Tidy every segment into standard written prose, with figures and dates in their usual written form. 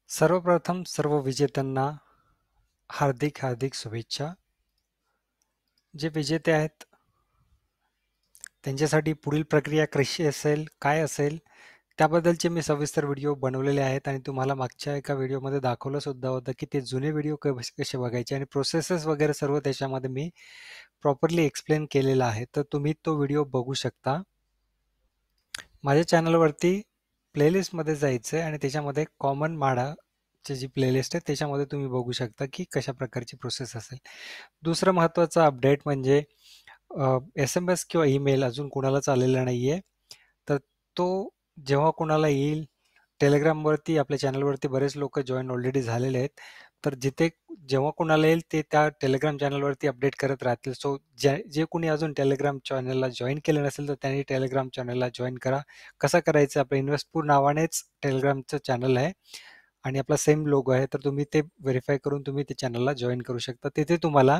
सर्वप्रथम सर्व विजेत्यांना हार्दिक हार्दिक शुभेच्छा. जे विजेते आहेत त्यांच्यासाठी पुढील प्रक्रिया कशी असेल, काय असेल त्याबद्दलचे मी सविस्तर व्हिडिओ बनवलेले आहेत आणि तुम्हाला मागच्या एका व्हिडिओमध्ये दाखवलं सुद्धा होतं की ते जुने व्हिडिओ कसे बघायचे आणि प्रोसेसेस वगैरे सर्व त्याच्यामध्ये मी प्रॉपरली एक्सप्लेन केलेलं आहे. तर तुम्ही तो व्हिडिओ बघू शकता. माझ्या चॅनलवरती प्लेलिस्टमध्ये जायचं आहे आणि त्याच्यामध्ये कॉमन माडाची जी प्लेलिस्ट आहे त्याच्यामध्ये तुम्ही बघू शकता की कशा प्रकारची प्रोसेस असेल. दुसरं महत्त्वाचं अपडेट म्हणजे SMS किंवा ईमेल अजून कोणालाच आलेला नाहीये. तर तो जेव्हा कोणाला येईल, टेलिग्रामवरती आपल्या चॅनलवरती बरेच लोक जॉईन ऑलरेडी झालेले आहेत. तर जेव्हा कोणाला येईल ते त्या टेलिग्राम चॅनलवरती अपडेट करत राहतील. सो जे कोणी अजून टेलिग्राम चॅनलला जॉईन केलं नसेल तर त्यांनी टेलिग्राम चॅनलला जॉईन करा. कसं करायचं? आपलं इन्व्हेस्टपूर नावानेच टेलिग्रामचं चॅनल आहे आणि आपला सेम लोगो आहे. तर तुम्ही ते व्हेरीफाय करून तुम्ही ते चॅनलला जॉईन करू शकता. तिथे तुम्हाला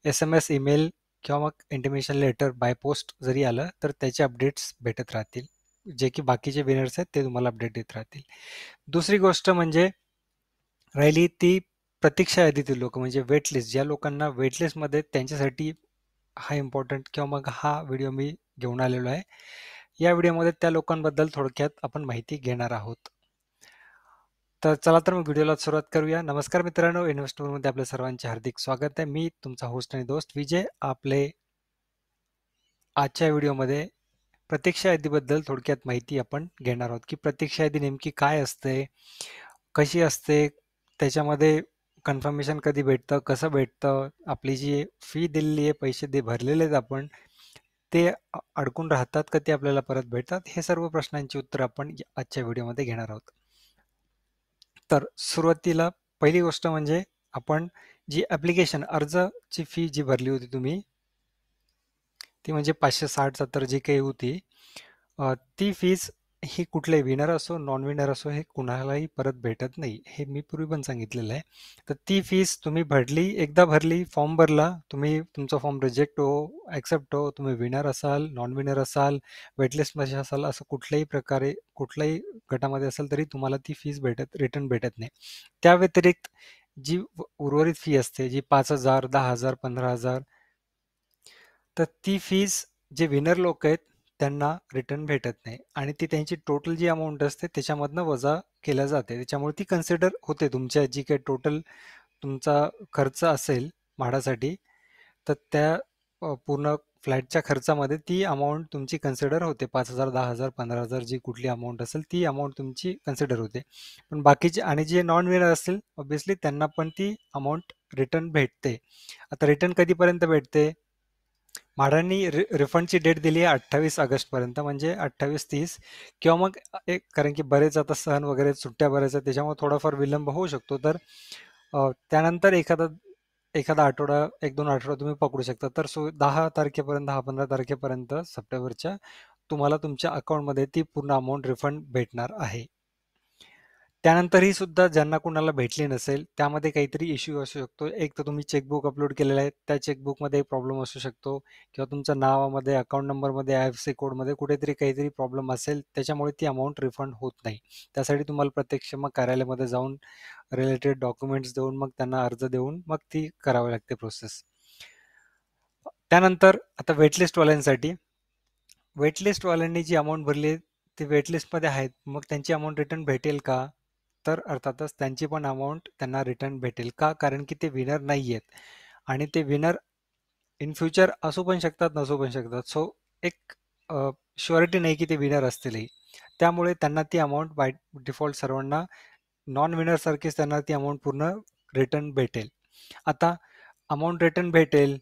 SMS, ईमेल किंवा मग इंटिमेशन लेटर बाय पोस्ट जरी आलं तर त्याचे अपडेट्स भेटत राहतील. जे की बाकीचे विनर्स आहेत ते तुम्हाला अपडेट देत राहतील. दुसरी गोष्ट म्हणजे राहिली ती प्रतीक्षा यादीतील लोक म्हणजे वेट लिस्ट. ज्या लोकांना वेट लिस्टमध्ये त्यांच्यासाठी हा इम्पॉर्टंट किंवा मग हा व्हिडिओ मी घेऊन आलेलो आहे. या व्हिडिओमध्ये त्या लोकांबद्दल थोडक्यात आपण माहिती घेणार आहोत. तर चला तर मग व्हिडिओला सुरुवात करूया. नमस्कार मित्रांनो, इन्व्हेस्टमेंटमध्ये आपल्या सर्वांचे हार्दिक स्वागत आहे. मी तुमचा होस्ट आणि दोस्त विजय. आपले आजच्या व्हिडिओमध्ये प्रतीक्षा यादीबद्दल थोडक्यात माहिती आपण घेणार आहोत की प्रतीक्षा यादी नेमकी काय असते, कशी असते, त्याच्यामध्ये कन्फर्मेशन कधी भेटतं, कसं भेटतं, आपली जी फी दिलेली आहे, पैसे भरलेले आहेत आपण, ते अडकून राहतात का ते आपल्याला परत भेटतात, हे सर्व प्रश्नांची उत्तर आपण आजच्या व्हिडिओमध्ये घेणार आहोत. तर सुरुवातीला पहिली गोष्ट म्हणजे आपण जी ॲप्लिकेशन अर्जाची फी जी भरली होती तुम्ही, ती म्हणजे 560-70 जी काही होती, ती फीज ही कुठलाही विनर असो नॉन विनर असो हे कुणालाही परत भेटत नाही. हे मी पूर्वी पण सांगितलेलं आहे. तर ती फीज तुम्ही भरली, एकदा भरली, फॉर्म भरला, तुम्ही तुमचा फॉर्म रिजेक्ट हो, ॲक्सेप्ट हो, तुम्ही विनर असाल, नॉन विनर असाल, वेटलिस्टमध्ये असाल, असं कुठल्याही प्रकारे कुठल्याही गटामध्ये असाल तरी तुम्हाला ती फीज रिटर्न भेटत नाही. त्या व्यतिरिक्त जी उर्वरित फी असते जी 5,000, 10,000, 15,000, तर ती फीज जे विनर लोक आहेत त्यांना रिटर्न भेटत नाही आणि ती त्यांची टोटल जी अमाऊंट असते त्याच्यामधनं वजा केल्या जाते. त्याच्यामुळे ती कन्सिडर होते तुमच्या जी काही टोटल तुमचा खर्च असेल म्हाडासाठी, तर त्या पूर्ण फ्लॅटच्या खर्चामध्ये ती अमाऊंट तुमची कन्सिडर होते. 5,000, 10,000, 15,000 जी कुठली अमाऊंट असेल ती अमाऊंट तुमची कन्सिडर होते. पण बाकीचे आणि जे नॉन विनर असतील ऑब्व्हियसली त्यांना पण ती अमाऊंट रिटर्न भेटते. आता रिटर्न कधीपर्यंत भेटते? म्हाडांनी रिफंडची डेट दिली आहे 28 ऑगस्टपर्यंत, म्हणजे 28-30 किंवा मग एक, कारण की बरेच आता सण वगैरे सुट्ट्या बऱ्याच आहेत त्याच्यामुळे थोडाफार विलंब होऊ शकतो. तर त्यानंतर एखादा आठवडा, 1-2 आठवडा तुम्ही पकडू शकता. तर 10 तारखेपर्यंत, 10-15 तारखेपर्यंत सप्टेंबरच्या तुम्हाला तुमच्या अकाउंटमध्ये ती पूर्ण अमाऊंट रिफंड भेटणार आहे. त्यानंतरही सुद्धा ज्यांना कुणाला भेटली नसेल त्यामध्ये काहीतरी इश्यू असू शकतो. एक तर तुम्ही चेकबुक अपलोड केलेलं आहे, त्या चेकबुकमध्ये प्रॉब्लेम असू शकतो किंवा तुमच्या नावामध्ये, अकाउंट नंबरमध्ये, IFSC कोडमध्ये कुठेतरी काहीतरी प्रॉब्लेम असेल, त्याच्यामुळे ती अमाऊंट रिफंड होत नाही. त्यासाठी तुम्हाला प्रत्यक्ष मग कार्यालयामध्ये जाऊन रिलेटेड डॉक्युमेंट्स देऊन मग त्यांना अर्ज देऊन मग ती करावी लागते प्रोसेस. त्यानंतर आता वेटलिस्टवाल्यांसाठी, वेटलिस्टवाल्यांनी जी अमाऊंट भरली आहे ती वेटलिस्टमध्ये आहेत, मग त्यांची अमाऊंट रिटर्न भेटेल का? तर अर्थातच त्यांची पण अमाऊंट त्यांना रिटर्न भेटेल का? कारण की ते विनर नाही आहेत आणि ते विनर इन फ्युचर असू पण शकतात, नसू पण शकतात. सो एक शुअरिटी नाही की ते विनर असतीलही. त्यामुळे त्यांना ती अमाऊंट बाय डिफॉल्ट सर्वांना नॉन विनर सारखीच त्यांना ती अमाऊंट पूर्ण रिटर्न भेटेल. आता अमाऊंट रिटर्न भेटेल,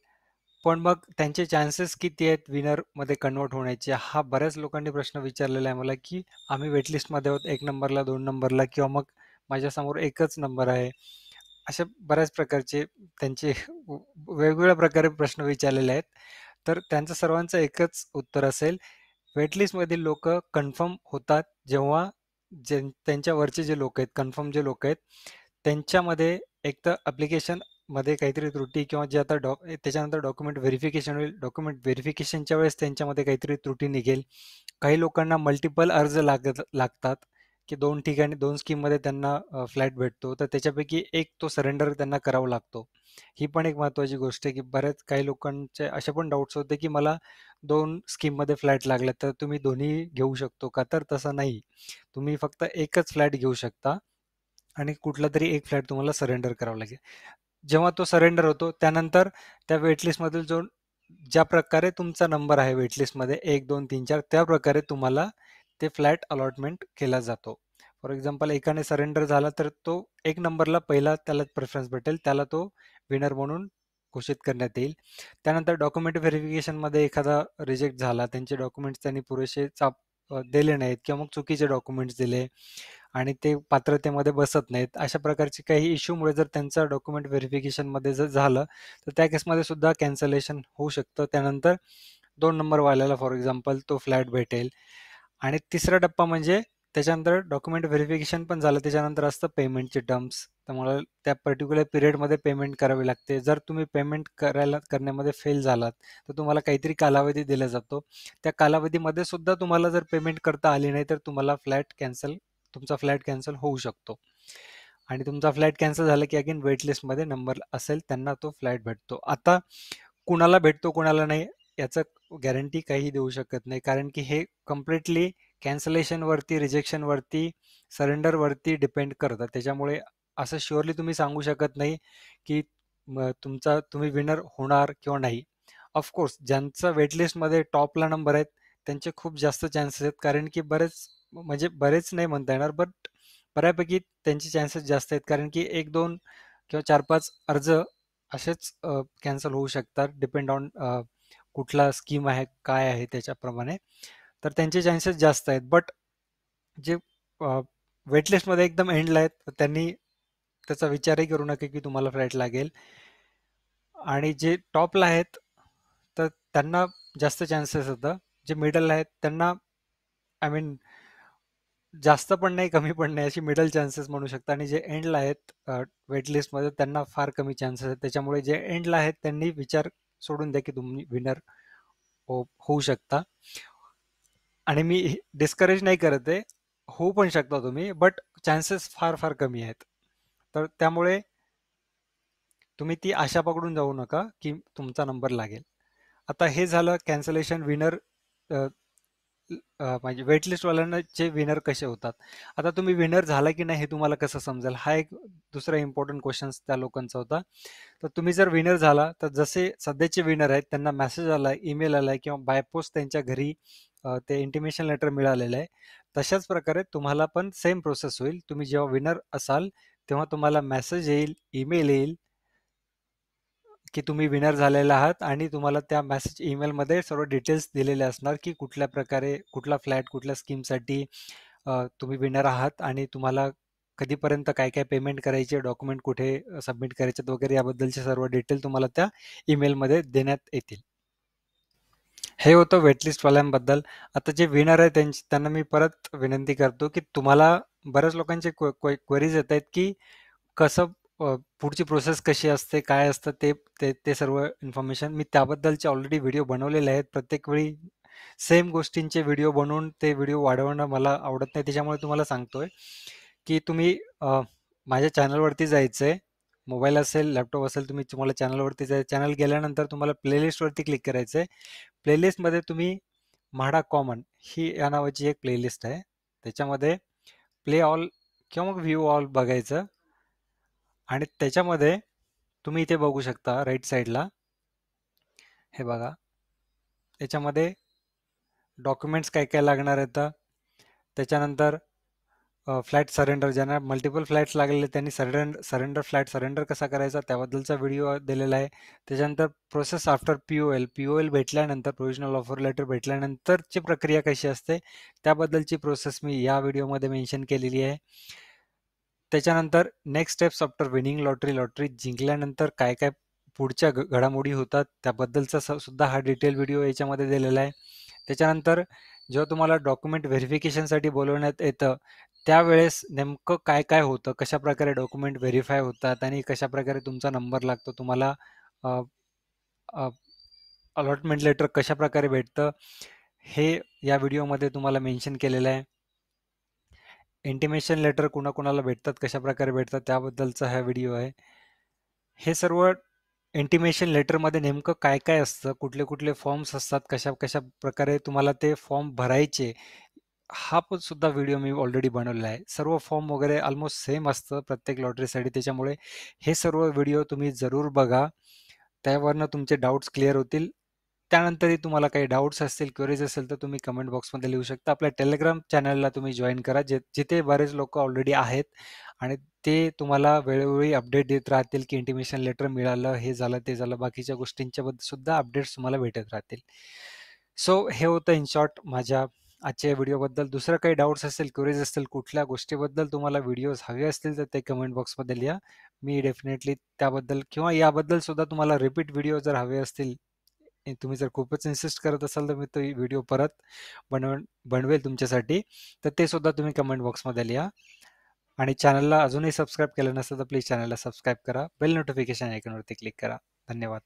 पण मग त्यांचे चान्सेस किती आहेत विनरमध्ये कन्वर्ट होण्याचे? हा बऱ्याच लोकांनी प्रश्न विचारलेला आहे मला, की आम्ही वेटलिस्टमध्ये आहोत 1 नंबरला, 2 नंबरला किंवा मग माझ्यासमोर एकच नंबर आहे. अशा बऱ्याच प्रकारचे त्यांचे वेगवेगळ्या प्रकारे प्रश्न विचारलेले आहेत. तर त्यांचं सर्वांचं एकच उत्तर असेल, वेटलिस्टमधील लोक कन्फर्म होतात जेव्हा त्यांच्या वरचे जे लोक आहेत, कन्फर्म जे लोक आहेत, त्यांच्यामध्ये एक तर ॲप्लिकेशनमध्ये काहीतरी त्रुटी किंवा जे आता त्याच्यानंतर डॉक्युमेंट व्हेरिफिकेशन होईल. डॉक्युमेंट व्हेरिफिकेशनच्या वेळेस त्यांच्यामध्ये काहीतरी त्रुटी निघेल. काही लोकांना मल्टिपल अर्ज लागतात की 2 ठिकाणी 2 स्कीममध्ये त्यांना फ्लॅट भेटतो, तर त्याच्यापैकी एक तो सरेंडर त्यांना करावा लागतो. ही पण एक महत्त्वाची गोष्ट आहे, की बऱ्याच काही लोकांचे असे पण डाउट्स होते, की मला 2 स्कीममध्ये फ्लॅट लागले, तर तुम्ही दोन्ही घेऊ शकतो का? तर तसं नाही. तुम्ही फक्त एकच फ्लॅट घेऊ शकता आणि कुठलातरी एक फ्लॅट तुम्हाला सरेंडर करावा लागेल. जेव्हा तो सरेंडर होतो त्यानंतर त्या वेटलिस्टमधील जो ज्या प्रकारे तुमचा नंबर आहे वेटलिस्टमध्ये 1, 2, 3, 4 त्या प्रकारे तुम्हाला ते फ्लॅट अलॉटमेंट केला जातो. फॉर एक्झाम्पल एकाने सरेंडर झाला तर तो एक नंबरला पहिला त्याला प्रेफरन्स भेटेल, त्याला तो विनर म्हणून घोषित करण्यात येईल. त्यानंतर डॉक्युमेंट व्हेरिफिकेशनमध्ये एखादा रिजेक्ट झाला, त्यांचे डॉक्युमेंट्स त्यांनी पुरेसे दिले नाहीत किंवा मग चुकीचे डॉक्युमेंट्स दिले आणि ते पात्रतेमध्ये बसत नाहीत. अशा प्रकारचे काही इश्यूमुळे जर त्यांचं डॉक्युमेंट व्हेरिफिकेशनमध्ये जर झालं, तर त्या केसमध्ये सुद्धा कॅन्सलेशन होऊ शकतं. त्यानंतर 2 नंबरवाल्याला फॉर एक्झाम्पल तो फ्लॅट भेटेल आणि तिसरा टप्पा म्हणजे त्याच्यानंतर डॉक्युमेंट व्हेरिफिकेशन पण झालं. त्याच्यानंतर असतं पेमेंटचे टर्म्स. तुम्हाला त्या पर्टिक्युलर पिरियडमध्ये पेमेंट करावी लागते. जर तुम्ही पेमेंट करण्यामध्ये फेल झालात, तर तुम्हाला काहीतरी कालावधी दिला जातो. त्या कालावधीमध्ये सुद्धा तुम्हाला जर पेमेंट करता आली नाही, तर तुम्हाला तुमचा फ्लॅट कॅन्सल होऊ शकतो. आणि तुमचा फ्लॅट कॅन्सल झाला की अगेन वेटलिस्टमध्ये नंबर असेल त्यांना तो फ्लॅट भेटतो. आता कुणाला भेटतो कुणाला नाही याचं गॅरंटी काही देऊ शकत नाही, कारण की हे कम्प्लिटली कॅन्सलेशनवरती, रिजेक्शनवरती, सरेंडरवरती डिपेंड करतं. त्याच्यामुळे असं शुअरली तुम्ही सांगू शकत नाही की तुम्ही विनर होणार किंवा नाही. ऑफकोर्स ज्यांचा वेटलिस्टमध्ये टॉपला नंबर आहेत त्यांचे खूप जास्त चान्सेस आहेत, कारण की म्हणजे बरेच नाही म्हणता येणार, बट बऱ्यापैकी त्यांचे चान्सेस जास्त आहेत, कारण की 1, 2 किंवा 4-5 अर्ज असेच कॅन्सल होऊ शकतात डिपेंड ऑन कुठला स्कीम आहे, काय आहे त्याच्याप्रमाणे. तर त्यांचे चान्सेस जास्त आहेत. बट जे वेटलिस्टमध्ये एकदम एंडला आहेत, त्यांनी त्याचा विचारही करू नका की तुम्हाला फ्लॅट लागेल. आणि जे टॉपला आहेत, तर त्यांना जास्त चान्सेस होतं. जे मिडल आहेत त्यांना आय मीन जास्त पण नाही, कमी पण नाही, अशी मिडल चान्सेस म्हणू शकता. आणि जे एंडला आहेत वेटलिस्टमध्ये त्यांना फार कमी चान्सेस आहेत. त्याच्यामुळे जे एंडला आहेत त्यांनी विचार सोडून द्या की तुम्ही विनर होऊ शकता. आणि मी डिस्करेज नाही करत आहे, होऊ पण शकता तुम्ही, बट चान्सेस फार फार कमी आहेत. तर त्यामुळे तुम्ही ती आशा पकडून जाऊ नका की तुमचा नंबर लागेल. आता हे झालं कॅन्सलेशन विनर, म्हणजे वेटलिस्टवाल्यांचे विनर कसे होतात. आता तुम्ही विनर झाला की नाही हे तुम्हाला कसं समजेल, हा एक दुसरा इम्पॉर्टंट क्वेश्चन त्या लोकांचा होता. तर तुम्ही जर विनर झाला तर जसे सध्याचे विनर आहेत त्यांना मेसेज आलाय, ईमेल आलाय किंवा बाय पोस्ट त्यांच्या घरी ते इंटिमेशन लेटर मिळालेलं आहे, तशाच प्रकारे तुम्हाला पण सेम प्रोसेस होईल. तुम्ही जेव्हा विनर असाल तेव्हा तुम्हाला मेसेज येईल, ईमेल येईल की तुम्ही विनर झालेला आहात आणि तुम्हाला त्या मेसेज ईमेलमध्ये सर्व डिटेल्स दिलेले असणार की कुठल्या प्रकारे कुठला फ्लॅट कुठल्या स्कीमसाठी तुम्ही विनर आहात आणि तुम्हाला कधीपर्यंत काय काय पेमेंट करायचे, डॉक्युमेंट कुठे सबमिट करायचे वगैरे याबद्दलचे सर्व डिटेल तुम्हाला त्या ईमेलमध्ये देण्यात येतील. हे होतं वेटलिस्टवाल्यांबद्दल. आता जे विनर आहे त्यांना मी परत विनंती करतो की तुम्हाला बऱ्याच लोकांचे क्वेरीज येत आहेत की कसं पुढची प्रोसेस कशी असते, काय असतं ते ते ते सर्व इन्फॉर्मेशन मी त्याबद्दलचे ऑलरेडी व्हिडिओ बनवलेले आहेत. प्रत्येक वेळी सेम गोष्टींचे व्हिडिओ बनवून ते व्हिडिओ वाढवणं मला आवडत नाही. त्याच्यामुळे तुम्हाला सांगतोय की तुम्ही माझ्या चॅनलवरती जायचंय. मोबाईल असेल, लॅपटॉप असेल, तुम्हाला चॅनलवरती जायचं. चॅनल गेल्यानंतर तुम्हाला प्लेलिस्टवरती क्लिक करायचंय. प्लेलिस्टमध्ये तुम्ही म्हाडा कॉमन ही या नावाची एक प्लेलिस्ट आहे. त्याच्यामध्ये प्ले ऑल किंवा मग व्ह्यू ऑल बघायचं आणि त्याच्यामध्ये तुम्ही इथे बघू शकता राईट साईडला, हे बघा, याच्यामध्ये डॉक्युमेंट्स काय काय लागणार आहेत. त्याच्यानंतर फ्लॅट सरेंडर, ज्यांना मल्टिपल फ्लॅट्स लागलेले त्यांनी फ्लॅट सरेंडर कसा करायचा त्याबद्दलचा व्हिडिओ दिलेला आहे. त्याच्यानंतर process after P O L भेटल्यानंतर, प्रोव्हिजनल ऑफर लेटर भेटल्यानंतरची प्रक्रिया कशी असते त्याबद्दलची प्रोसेस मी या व्हिडिओमध्ये मेन्शन केलेली आहे. त्याच्यानंतर next steps after winning lottery जिंकल्यानंतर काय काय पुढच्या घडामोडी होतात त्याबद्दलचा सुद्धा हा डिटेल व्हिडिओ याच्यामध्ये दिलेला आहे. त्याच्यानंतर जेव्हा तुम्हाला डॉक्युमेंट व्हेरिफिकेशनसाठी बोलवण्यात येतं त्यावेळेस नेमकं काय काय होतं, कशा प्रकारे डॉक्युमेंट व्हेरीफाय होतात आणि कशा प्रकारे तुमचा नंबर लागतो, तुम्हाला अलॉटमेंट लेटर कशा प्रकारे भेटतं, हे या व्हिडिओमध्ये तुम्हाला मेन्शन केलेलं आहे. इंटिमेशन लेटर कुणाकुणाला भेटतात, कशाप्रकारे भेटतात त्याबद्दलचा हा व्हिडिओ आहे. हे सर्व इंटिमेशन लेटरमध्ये नेमकं काय-काय असतं, कुठले-कुठले फॉर्म्स असतात, कशा-कशा प्रकारे तुम्हाला ते फॉर्म भरायचे, हा पण सुद्धा व्हिडिओ मी ऑलरेडी बनवलेला आहे. सर्व फॉर्म वगैरे अल्मोस्ट सेम असतं प्रत्येक लॉटरीसाठी. त्याच्यामुळे हे सर्व व्हिडिओ तुम्ही जरूर बघा. त्यावरनं तुमचे डाउट्स क्लिअर होतील. त्यानंतरही तुम्हाला काही डाउट्स असतील, क्वेरीज असेल तर तुम्ही कमेंट बॉक्समध्ये लिहू शकता. आपल्या टेलिग्राम चॅनलला तुम्ही जॉइन करा, जिथे बरेच लोकं ऑलरेडी आहेत आणि ते तुम्हाला वेळोवेळी अपडेट देत राहतील, की इंटिमेशन लेटर मिळालं, हे झालं, ते झालं. बाकीच्या गोष्टींच्या बद्दल सुद्धा अपडेट्स तुम्हाला भेटत राहतील. सो हे होतं इन शॉर्ट माझ्या आजच्या व्हिडिओबद्दल. दुसरं काही डाउट्स असतील, क्वेरीज असतील, कुठल्या गोष्टीबद्दल तुम्हाला व्हिडिओज हवे असतील, तर ते कमेंट बॉक्समध्ये लिहा. मी डेफिनेटली त्याबद्दल किंवा याबद्दल सुद्धा तुम्हाला रिपीट व्हिडिओ जर हवे असतील, तुम्ही जर खूपच इन्सिस्ट करत असाल, तर मी तो व्हिडिओ परत बनवेल तुमच्यासाठी. तर ते सुद्धा तुम्ही कमेंट बॉक्समध्ये लिहा. आणि चॅनलला अजूनही सबस्क्राईब केलं नसेल, तर प्लीज चॅनलला सबस्क्राईब करा. बेल नोटिफिकेशन आयकॉनवरती क्लिक करा. धन्यवाद.